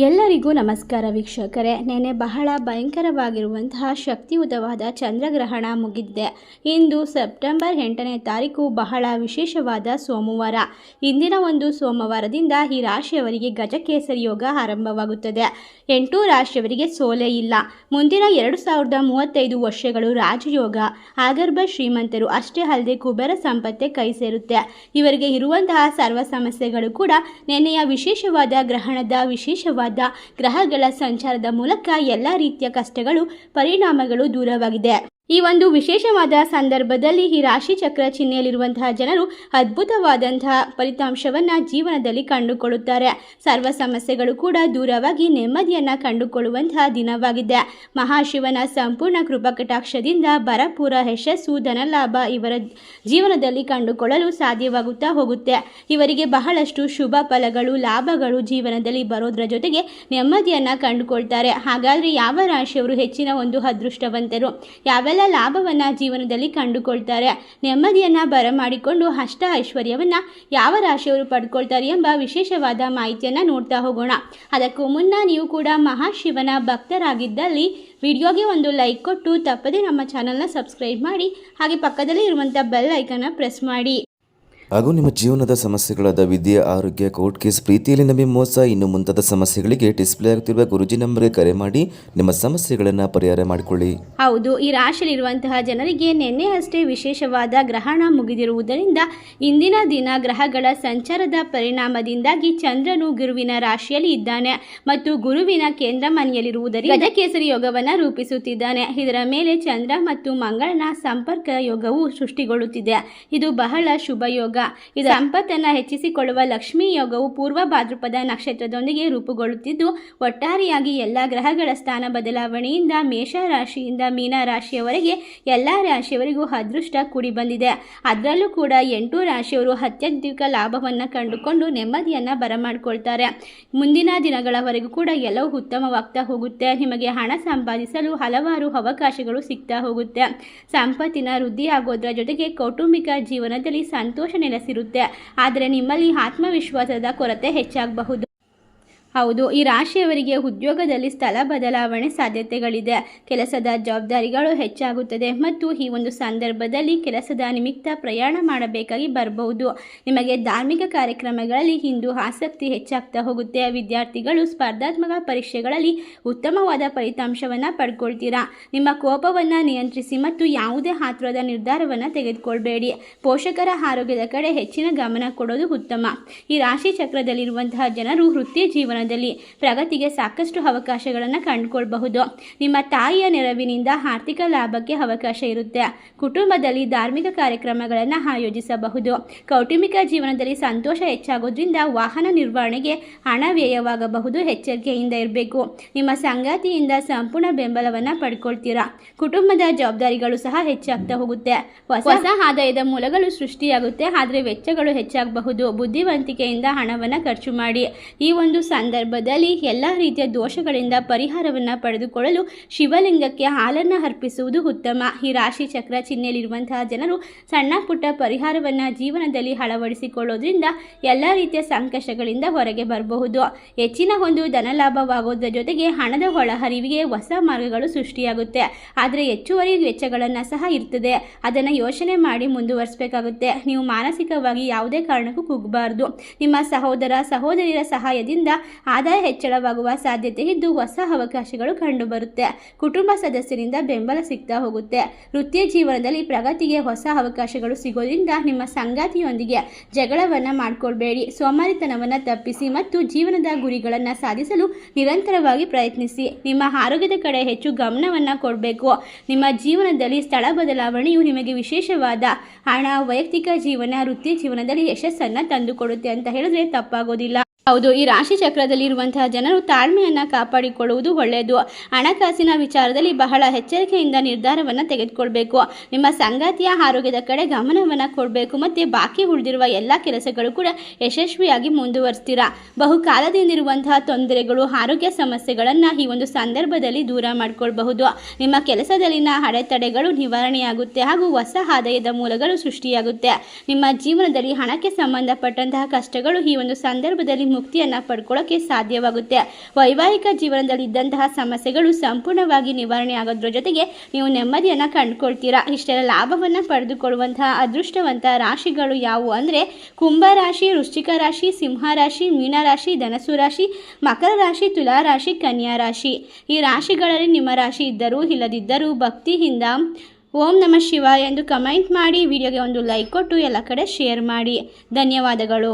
ಎಲ್ಲರಿಗೂ ನಮಸ್ಕಾರ ವೀಕ್ಷಕರೇ. ನೆನೆ ಬಹಳ ಭಯಂಕರವಾಗಿರುವಂತಹ ಶಕ್ತಿಯುತವಾದ ಚಂದ್ರಗ್ರಹಣ ಮುಗಿದಿದೆ. ಇಂದು ಸೆಪ್ಟೆಂಬರ್ 8ನೇ ತಾರೀಕು ಬಹಳ ವಿಶೇಷವಾದ ಸೋಮವಾರ. ಇಂದಿನ ಒಂದು ಸೋಮವಾರದಿಂದ ಈ ರಾಶಿಯವರಿಗೆ ಗಜಕೇಸರಿ ಯೋಗ ಆರಂಭವಾಗುತ್ತದೆ. 8 ರಾಶಿಯವರಿಗೆ ಸೋಲೆ ಇಲ್ಲ. ಮುಂದಿನ 2035 ವರ್ಷಗಳು ರಾಜಯೋಗ, ಆಗರ್ಭ ಶ್ರೀಮಂತರು ಅಷ್ಟೇ ಅಲ್ಲದೆ ಕುಬೇರ ಸಂಪತ್ತೆ ಕೈ ಸೇರುತ್ತೆ. ಇವರಿಗೆ ಇರುವಂತಹ ಸರ್ವ ಸಮಸ್ಯೆಗಳು ಕೂಡ ನೆನೆಯ ವಿಶೇಷವಾದ ಗ್ರಹಣದ ವಿಶೇಷವಾದ ಗ್ರಹಗಳ ಸಂಚಾರದ ಮೂಲಕ ಎಲ್ಲ ರೀತಿಯ ಕಷ್ಟಗಳು ಪರಿಣಾಮಗಳು ದೂರವಾಗಿದೆ. ಈ ಒಂದು ವಿಶೇಷವಾದ ಸಂದರ್ಭದಲ್ಲಿ ಈ ರಾಶಿ ಚಕ್ರ ಚಿಹ್ನೆಯಲ್ಲಿರುವಂತಹ ಜನರು ಅದ್ಭುತವಾದಂತಹ ಫಲಿತಾಂಶವನ್ನು ಜೀವನದಲ್ಲಿ ಕಂಡುಕೊಳ್ಳುತ್ತಾರೆ. ಸರ್ವ ಸಮಸ್ಯೆಗಳು ಕೂಡ ದೂರವಾಗಿ ನೆಮ್ಮದಿಯನ್ನು ಕಂಡುಕೊಳ್ಳುವಂತಹ ದಿನವಾಗಿದೆ. ಮಹಾಶಿವನ ಸಂಪೂರ್ಣ ಕೃಪಾಕಟಾಕ್ಷದಿಂದ ಭರಪೂರ ಯಶಸ್ಸು, ಧನಲಾಭ ಇವರ ಜೀವನದಲ್ಲಿ ಕಂಡುಕೊಳ್ಳಲು ಸಾಧ್ಯವಾಗುತ್ತಾ ಹೋಗುತ್ತೆ. ಇವರಿಗೆ ಬಹಳಷ್ಟು ಶುಭ ಫಲಗಳು, ಲಾಭಗಳು ಜೀವನದಲ್ಲಿ ಬರೋದ್ರ ಜೊತೆಗೆ ನೆಮ್ಮದಿಯನ್ನು ಕಂಡುಕೊಳ್ತಾರೆ. ಹಾಗಾದರೆ ಯಾವ ರಾಶಿಯವರು ಹೆಚ್ಚಿನ ಒಂದು ಅದೃಷ್ಟವಂತರು, ಯಾವೆಲ್ಲ ಲಾಭವನ್ನ ಜೀವನದಲ್ಲಿ ಕಂಡುಕೊಳ್ತಾರೆ, ನೆಮ್ಮದಿಯನ್ನ ಬರಮಾಡಿಕೊಂಡು ಅಷ್ಟ ಐಶ್ವರ್ಯವನ್ನ ಯಾವ ರಾಶಿಯವರು ಪಡ್ಕೊಳ್ತಾರೆ ಎಂಬ ವಿಶೇಷವಾದ ಮಾಹಿತಿಯನ್ನ ನೋಡ್ತಾ ಹೋಗೋಣ. ಅದಕ್ಕೂ ಮುನ್ನ ನೀವು ಕೂಡ ಮಹಾಶಿವನ ಭಕ್ತರಾಗಿದ್ದಲ್ಲಿ ವಿಡಿಯೋಗೆ ಒಂದು ಲೈಕ್ ಕೊಟ್ಟು ತಪ್ಪದೆ ನಮ್ಮ ಚಾನಲ್ನ ಸಬ್ಸ್ಕ್ರೈಬ್ ಮಾಡಿ, ಹಾಗೆ ಪಕ್ಕದಲ್ಲಿ ಇರುವಂಥ ಬೆಲ್ ಐಕನ್ನ ಪ್ರೆಸ್ ಮಾಡಿ. ಹಾಗೂ ನಿಮ್ಮ ಜೀವನದ ಸಮಸ್ಯೆಗಳಾದ ವಿದ್ಯೆ, ಆರೋಗ್ಯ, ಕೋರ್ಟ್ ಕೇಸ್, ಪ್ರೀತಿಯಲ್ಲಿ ನಂಬಿ ಮೋಸ, ಇನ್ನು ಮುಂತಾದ ಸಮಸ್ಯೆಗಳಿಗೆ ಡಿಸ್ಪ್ಲೇ ಆಗುತ್ತಿರುವ ಗುರುಜಿ ನಂಬರ್ಗೆ ಕರೆ ಮಾಡಿ ನಿಮ್ಮ ಸಮಸ್ಯೆಗಳನ್ನು ಪರಿಹಾರ ಮಾಡಿಕೊಳ್ಳಿ. ಹೌದು, ಈ ರಾಶಿಯಲ್ಲಿರುವಂತಹ ಜನರಿಗೆ ನಿನ್ನೆ ಅಷ್ಟೇ ವಿಶೇಷವಾದ ಗ್ರಹಣ ಮುಗಿದಿರುವುದರಿಂದ ಇಂದಿನ ದಿನ ಗ್ರಹಗಳ ಸಂಚಾರದ ಪರಿಣಾಮದಿಂದಾಗಿ ಚಂದ್ರನು ಗುರುವಿನ ರಾಶಿಯಲ್ಲಿ ಇದ್ದಾನೆ ಮತ್ತು ಗುರುವಿನ ಕೇಂದ್ರ ಮನೆಯಲ್ಲಿರುವುದರಿಂದ ಗಜಕೇಸರಿ ಯೋಗವನ್ನು ರೂಪಿಸುತ್ತಿದ್ದಾನೆ. ಇದರ ಮೇಲೆ ಚಂದ್ರ ಮತ್ತು ಮಂಗಳನ ಸಂಪರ್ಕ ಯೋಗವು ಸೃಷ್ಟಿಗೊಳ್ಳುತ್ತಿದೆ. ಇದು ಬಹಳ ಶುಭ ಯೋಗ. ಇದು ಸಂಪತ್ತನ್ನು ಹೆಚ್ಚಿಸಿಕೊಳ್ಳುವ ಲಕ್ಷ್ಮೀ ಯೋಗವು ಪೂರ್ವ ಭಾದ್ರಪದ ನಕ್ಷತ್ರದೊಂದಿಗೆ ರೂಪುಗೊಳ್ಳುತ್ತಿದ್ದು, ಒಟ್ಟಾರೆಯಾಗಿ ಎಲ್ಲ ಗ್ರಹಗಳ ಸ್ಥಾನ ಬದಲಾವಣೆಯಿಂದ ಮೇಷ ರಾಶಿಯಿಂದ ಮೀನ ರಾಶಿಯವರೆಗೆ ಎಲ್ಲ ರಾಶಿಯವರಿಗೂ ಅದೃಷ್ಟ ಕೂಡಿ ಬಂದಿದೆ. ಅದರಲ್ಲೂ ಕೂಡ 8 ರಾಶಿಯವರು ಅತ್ಯಧಿಕ ಲಾಭವನ್ನು ಕಂಡುಕೊಂಡು ನೆಮ್ಮದಿಯನ್ನು ಬರಮಾಡಿಕೊಳ್ತಾರೆ. ಮುಂದಿನ ದಿನಗಳವರೆಗೂ ಕೂಡ ಎಲ್ಲವೂ ಉತ್ತಮವಾಗ್ತಾ ಹೋಗುತ್ತೆ. ನಿಮಗೆ ಹಣ ಸಂಪಾದಿಸಲು ಹಲವಾರು ಅವಕಾಶಗಳು ಸಿಗ್ತಾ ಹೋಗುತ್ತೆ. ಸಂಪತ್ತಿನ ವೃದ್ಧಿ ಆಗೋದ್ರ ಜೊತೆಗೆ ಕೌಟುಂಬಿಕ ಜೀವನದಲ್ಲಿ ಸಂತೋಷ ನೆಲೆಸಿರುತ್ತೆ. ಆದರೆ ನಿಮ್ಮಲ್ಲಿ ಆತ್ಮವಿಶ್ವಾಸದ ಕೊರತೆ ಹೆಚ್ಚಾಗಬಹುದು. ಹೌದು, ಈ ರಾಶಿಯವರಿಗೆ ಉದ್ಯೋಗದಲ್ಲಿ ಸ್ಥಳ ಬದಲಾವಣೆ ಸಾಧ್ಯತೆಗಳಿದೆ. ಕೆಲಸದ ಜವಾಬ್ದಾರಿಗಳು ಹೆಚ್ಚಾಗುತ್ತದೆ ಮತ್ತು ಈ ಒಂದು ಸಂದರ್ಭದಲ್ಲಿ ಕೆಲಸದ ನಿಮಿತ್ತ ಪ್ರಯಾಣ ಮಾಡಬೇಕಾಗಿ ಬರಬಹುದು. ನಿಮಗೆ ಧಾರ್ಮಿಕ ಕಾರ್ಯಕ್ರಮಗಳಲ್ಲಿ ಇಂದು ಆಸಕ್ತಿ ಹೆಚ್ಚಾಗ್ತಾ ಹೋಗುತ್ತೆ. ವಿದ್ಯಾರ್ಥಿಗಳು ಸ್ಪರ್ಧಾತ್ಮಕ ಪರೀಕ್ಷೆಗಳಲ್ಲಿ ಉತ್ತಮವಾದ ಫಲಿತಾಂಶವನ್ನು ಪಡ್ಕೊಳ್ತೀರಾ. ನಿಮ್ಮ ಕೋಪವನ್ನು ನಿಯಂತ್ರಿಸಿ ಮತ್ತು ಯಾವುದೇ ಆತುರದ ನಿರ್ಧಾರವನ್ನು ತೆಗೆದುಕೊಳ್ಬೇಡಿ. ಪೋಷಕರ ಆರೋಗ್ಯದ ಕಡೆ ಹೆಚ್ಚಿನ ಗಮನ ಕೊಡೋದು ಉತ್ತಮ. ಈ ರಾಶಿ ಚಕ್ರದಲ್ಲಿರುವಂತಹ ಜನರು ವೃತ್ತಿ ಜೀವನ ಪ್ರಗತಿಗೆ ಸಾಕಷ್ಟು ಅವಕಾಶಗಳನ್ನು ಕಂಡುಕೊಳ್ಳಬಹುದು. ನಿಮ್ಮ ತಾಯಿಯ ನೆರವಿನಿಂದ ಆರ್ಥಿಕ ಲಾಭಕ್ಕೆ ಅವಕಾಶ ಇರುತ್ತೆ. ಕುಟುಂಬದಲ್ಲಿ ಧಾರ್ಮಿಕ ಕಾರ್ಯಕ್ರಮಗಳನ್ನು ಆಯೋಜಿಸಬಹುದು. ಕೌಟುಂಬಿಕ ಜೀವನದಲ್ಲಿ ಸಂತೋಷ ಹೆಚ್ಚಾಗೋದ್ರಿಂದ ವಾಹನ ನಿರ್ವಹಣೆಗೆ ಹಣ ವ್ಯಯವಾಗಬಹುದು. ಎಚ್ಚರಿಕೆಯಿಂದ ಇರಬೇಕು. ನಿಮ್ಮ ಸಂಗಾತಿಯಿಂದ ಸಂಪೂರ್ಣ ಬೆಂಬಲವನ್ನು ಪಡ್ಕೊಳ್ತೀರಾ. ಕುಟುಂಬದ ಜವಾಬ್ದಾರಿಗಳು ಸಹ ಹೆಚ್ಚಾಗ್ತಾ ಹೋಗುತ್ತೆ. ಹೊಸ ಆದಾಯದ ಮೂಲಗಳು ಸೃಷ್ಟಿಯಾಗುತ್ತೆ, ಆದರೆ ವೆಚ್ಚಗಳು ಹೆಚ್ಚಾಗಬಹುದು. ಬುದ್ಧಿವಂತಿಕೆಯಿಂದ ಹಣವನ್ನು ಖರ್ಚು ಮಾಡಿ. ಈ ಒಂದು ಸಂದರ್ಭದಲ್ಲಿ ಎಲ್ಲ ರೀತಿಯ ದೋಷಗಳಿಂದ ಪರಿಹಾರವನ್ನು ಪಡೆದುಕೊಳ್ಳಲು ಶಿವಲಿಂಗಕ್ಕೆ ಹಾಲನ್ನು ಅರ್ಪಿಸುವುದು ಉತ್ತಮ. ಈ ರಾಶಿ ಚಕ್ರ ಚಿಹ್ನೆಯಲ್ಲಿರುವಂತಹ ಜನರು ಸಣ್ಣ ಪುಟ್ಟ ಪರಿಹಾರವನ್ನು ಜೀವನದಲ್ಲಿ ಅಳವಡಿಸಿಕೊಳ್ಳೋದ್ರಿಂದ ಎಲ್ಲ ರೀತಿಯ ಸಂಕಷ್ಟಗಳಿಂದ ಹೊರಗೆ ಬರಬಹುದು. ಹೆಚ್ಚಿನ ಒಂದು ಧನಲಾಭವಾಗೋದ್ರ ಜೊತೆಗೆ ಹಣದ ಒಳಹರಿವಿಗೆ ಹೊಸ ಮಾರ್ಗಗಳು ಸೃಷ್ಟಿಯಾಗುತ್ತೆ. ಆದರೆ ಹೆಚ್ಚುವರಿ ವೆಚ್ಚಗಳನ್ನು ಸಹ ಇರ್ತದೆ. ಅದನ್ನು ಯೋಚನೆ ಮಾಡಿ ಮುಂದುವರಿಸಬೇಕಾಗುತ್ತೆ. ನೀವು ಮಾನಸಿಕವಾಗಿ ಯಾವುದೇ ಕಾರಣಕ್ಕೂ ಕುಗ್ಗಬಾರದು. ನಿಮ್ಮ ಸಹೋದರ ಸಹೋದರಿಯರ ಸಹಾಯದಿಂದ ಆದಾಯ ಹೆಚ್ಚಳವಾಗುವ ಸಾಧ್ಯತೆ ಇದ್ದು ಹೊಸ ಅವಕಾಶಗಳು ಕಂಡುಬರುತ್ತೆ. ಕುಟುಂಬ ಸದಸ್ಯರಿಂದ ಬೆಂಬಲ ಸಿಗ್ತಾ ಹೋಗುತ್ತೆ. ವೃತ್ತಿ ಜೀವನದಲ್ಲಿ ಪ್ರಗತಿಗೆ ಹೊಸ ಅವಕಾಶಗಳು ಸಿಗೋದ್ರಿಂದ ನಿಮ್ಮ ಸಂಗಾತಿಯೊಂದಿಗೆ ಜಗಳವನ್ನು ಮಾಡಿಕೊಳ್ಬೇಡಿ. ಸೋಮಾರಿತನವನ್ನು ತಪ್ಪಿಸಿ ಮತ್ತು ಜೀವನದ ಗುರಿಗಳನ್ನು ಸಾಧಿಸಲು ನಿರಂತರವಾಗಿ ಪ್ರಯತ್ನಿಸಿ. ನಿಮ್ಮ ಆರೋಗ್ಯದ ಕಡೆ ಹೆಚ್ಚು ಗಮನವನ್ನು ಕೊಡಬೇಕು. ನಿಮ್ಮ ಜೀವನದಲ್ಲಿ ಸ್ಥಳ ಬದಲಾವಣೆಯು ನಿಮಗೆ ವಿಶೇಷವಾದ ಹಣ, ವೈಯಕ್ತಿಕ ಜೀವನ, ವೃತ್ತಿ ಜೀವನದಲ್ಲಿ ಯಶಸ್ಸನ್ನು ತಂದುಕೊಡುತ್ತೆ ಅಂತ ಹೇಳಿದ್ರೆ ತಪ್ಪಾಗೋದಿಲ್ಲ. ಹೌದು, ಈ ರಾಶಿ ಚಕ್ರದಲ್ಲಿರುವಂತಹ ಜನರು ತಾಳ್ಮೆಯನ್ನು ಕಾಪಾಡಿಕೊಳ್ಳುವುದು ಒಳ್ಳೆಯದು. ಹಣಕಾಸಿನ ವಿಚಾರದಲ್ಲಿ ಬಹಳ ಎಚ್ಚರಿಕೆಯಿಂದ ನಿರ್ಧಾರವನ್ನು ತೆಗೆದುಕೊಳ್ಬೇಕು. ನಿಮ್ಮ ಸಂಗಾತಿಯ ಆರೋಗ್ಯದ ಕಡೆ ಗಮನವನ್ನು ಕೊಡಬೇಕು ಮತ್ತು ಬಾಕಿ ಉಳಿದಿರುವ ಎಲ್ಲ ಕೆಲಸಗಳು ಕೂಡ ಯಶಸ್ವಿಯಾಗಿ ಮುಂದುವರಿಸ್ತೀರಾ. ಬಹುಕಾಲದಿಂದಿರುವಂತಹ ತೊಂದರೆಗಳು, ಆರೋಗ್ಯ ಸಮಸ್ಯೆಗಳನ್ನು ಈ ಒಂದು ಸಂದರ್ಭದಲ್ಲಿ ದೂರ ಮಾಡಿಕೊಳ್ಬಹುದು. ನಿಮ್ಮ ಕೆಲಸದಲ್ಲಿನ ಅಡೆತಡೆಗಳು ನಿವಾರಣೆಯಾಗುತ್ತೆ ಹಾಗೂ ಹೊಸ ಆದಾಯದ ಮೂಲಗಳು ಸೃಷ್ಟಿಯಾಗುತ್ತೆ. ನಿಮ್ಮ ಜೀವನದಲ್ಲಿ ಹಣಕ್ಕೆ ಸಂಬಂಧಪಟ್ಟಂತಹ ಕಷ್ಟಗಳು ಈ ಒಂದು ಸಂದರ್ಭದಲ್ಲಿ ಮುಕ್ತಿಯನ್ನು ಪಡ್ಕೊಳ್ಳೋಕ್ಕೆ ಸಾಧ್ಯವಾಗುತ್ತೆ. ವೈವಾಹಿಕ ಜೀವನದಲ್ಲಿ ಇದ್ದಂತಹ ಸಮಸ್ಯೆಗಳು ಸಂಪೂರ್ಣವಾಗಿ ನಿವಾರಣೆ ಆಗೋದ್ರ ಜೊತೆಗೆ ನೀವು ನೆಮ್ಮದಿಯನ್ನು ಕಂಡುಕೊಳ್ತೀರಾ. ಇಷ್ಟೆಲ್ಲ ಲಾಭವನ್ನು ಪಡೆದುಕೊಳ್ಳುವಂತಹ ಅದೃಷ್ಟವಂತ ರಾಶಿಗಳು ಯಾವುವು ಅಂದರೆ ಕುಂಭ ರಾಶಿ, ವೃಶ್ಚಿಕ ರಾಶಿ, ಸಿಂಹ ರಾಶಿ, ಮೀನ ರಾಶಿ, ಧನಸ್ಸು ರಾಶಿ, ಮಕರ ರಾಶಿ, ತುಲಾ ರಾಶಿ, ಕನ್ಯಾ ರಾಶಿ. ಈ ರಾಶಿಗಳಲ್ಲಿ ನಿಮ್ಮ ರಾಶಿ ಇದ್ದರೂ ಇಲ್ಲದಿದ್ದರೂ ಭಕ್ತಿಯಿಂದ ಓಂ ನಮಃ ಶಿವಾಯ ಎಂದು ಕಮೆಂಟ್ ಮಾಡಿ, ವಿಡಿಯೋಗೆ ಒಂದು ಲೈಕ್ ಕೊಟ್ಟು ಎಲ್ಲ ಕಡೆ ಶೇರ್ ಮಾಡಿ. ಧನ್ಯವಾದಗಳು.